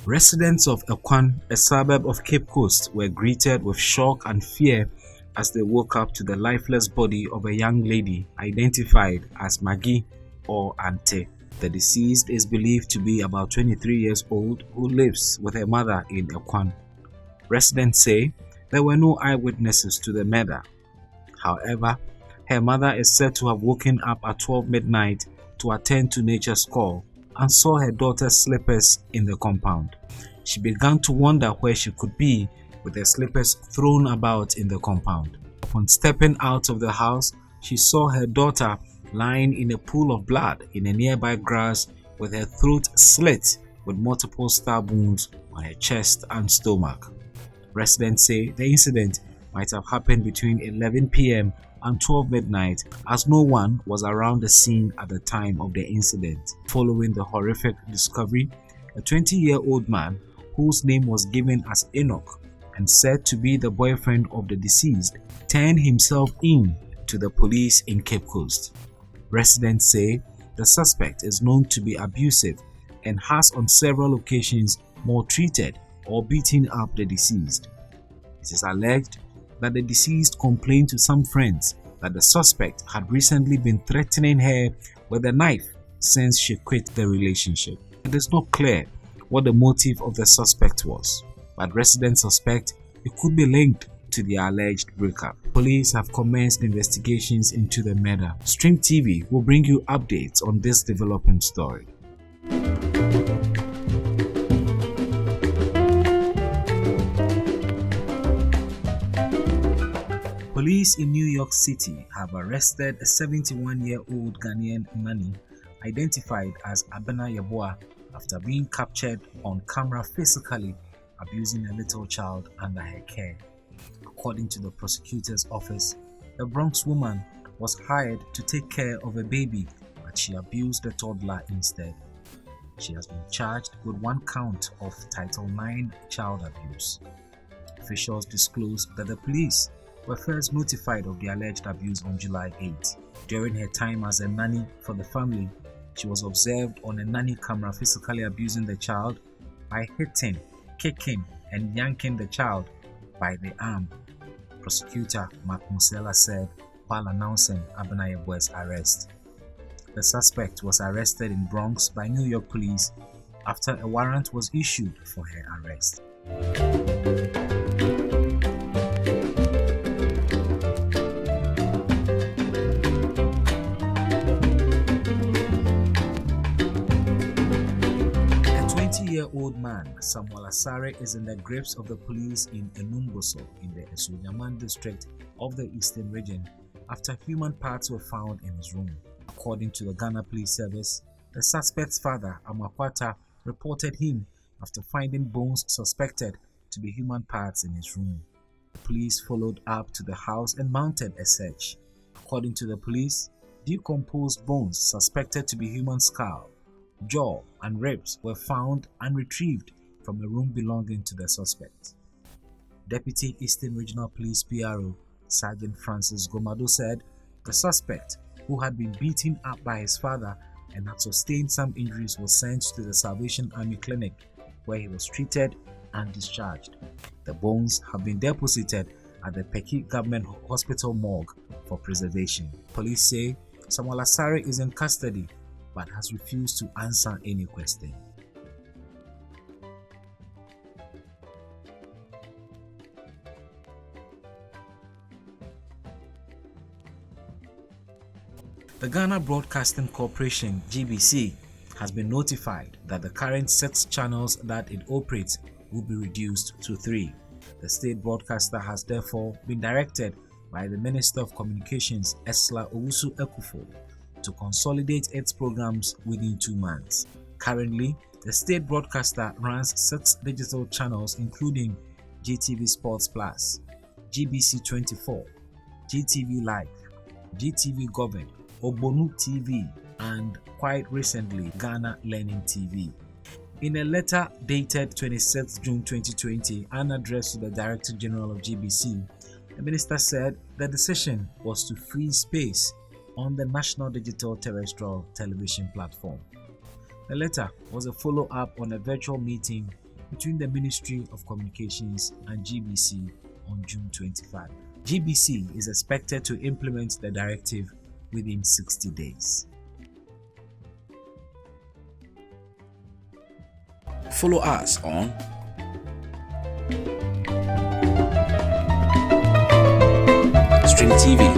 Residents of Ekwan, a suburb of Cape Coast, were greeted with shock and fear as they woke up to the lifeless body of a young lady identified as Maggie or Ante. The deceased is believed to be about 23 years old who lives with her mother in Ekwan. Residents say there were no eyewitnesses to the murder. However, her mother is said to have woken up at 12 midnight to attend to nature's call and saw her daughter's slippers in the compound. She began to wonder where she could be with her slippers thrown about in the compound. Upon stepping out of the house, she saw her daughter lying in a pool of blood in a nearby grass with her throat slit with multiple stab wounds on her chest and stomach. Residents say the incident might have happened between 11 p.m. and 12 midnight as no one was around the scene at the time of the incident. Following the horrific discovery, a 20-year-old man whose name was given as Enoch and said to be the boyfriend of the deceased turned himself in to the police in Cape Coast. Residents say the suspect is known to be abusive and has on several occasions maltreated or beaten up the deceased. It is alleged that the deceased complained to some friends that the suspect had recently been threatening her with a knife since she quit the relationship. It is not clear what the motive of the suspect was, but residents suspect it could be linked to the alleged breakup. Police have commenced investigations into the murder. Stream TV will bring you updates on this developing story. Police in New York City have arrested a 71-year-old Ghanaian nanny identified as Abena Yeboah after being captured on camera physically abusing a little child under her care. According to the prosecutor's office, the Bronx woman was hired to take care of a baby, but she abused the toddler instead. She has been charged with 1 count of Title IX child abuse. Officials disclosed that the police were first notified of the alleged abuse on July 8. During her time as a nanny for the family, she was observed on a nanny camera physically abusing the child by hitting, kicking, and yanking the child by the arm. Prosecutor Mark Musella said while announcing Abena Yeboah's arrest. The suspect was arrested in Bronx by New York police after a warrant was issued for her arrest. Old man Samuel Asare is in the grips of the police in Enumboso in the Esuyaman district of the Eastern region after human parts were found in his room. According to the Ghana Police Service, the suspect's father, Amakwata, reported him after finding bones suspected to be human parts in his room. The police followed up to the house and mounted a search. According to the police, decomposed bones suspected to be human skull, jaw and ribs were found and retrieved from a room belonging to the suspect. Deputy Eastern Regional Police PRO Sergeant Francis Gomado said the suspect, who had been beaten up by his father and had sustained some injuries, was sent to the Salvation Army Clinic where he was treated and discharged. The bones have been deposited at the Peki Government Hospital morgue for preservation. Police say Samuel Asare is in custody but has refused to answer any question. The Ghana Broadcasting Corporation (GBC) has been notified that the current 6 channels that it operates will be reduced to 3. The state broadcaster has therefore been directed by the Minister of Communications, Esla Owusu Ekufo, to consolidate its programs within 2 months. Currently, the state broadcaster runs 6 digital channels including GTV Sports Plus, GBC 24, GTV Live, GTV Govern, Obonu TV, and quite recently Ghana Learning TV. In a letter dated 26 June 2020 and addressed to the Director General of GBC, the minister said the decision was to free space on the National Digital Terrestrial Television platform. The letter was a follow-up on a virtual meeting between the Ministry of Communications and GBC on June 25. GBC is expected to implement the directive within 60 days. Follow us on Stream TV,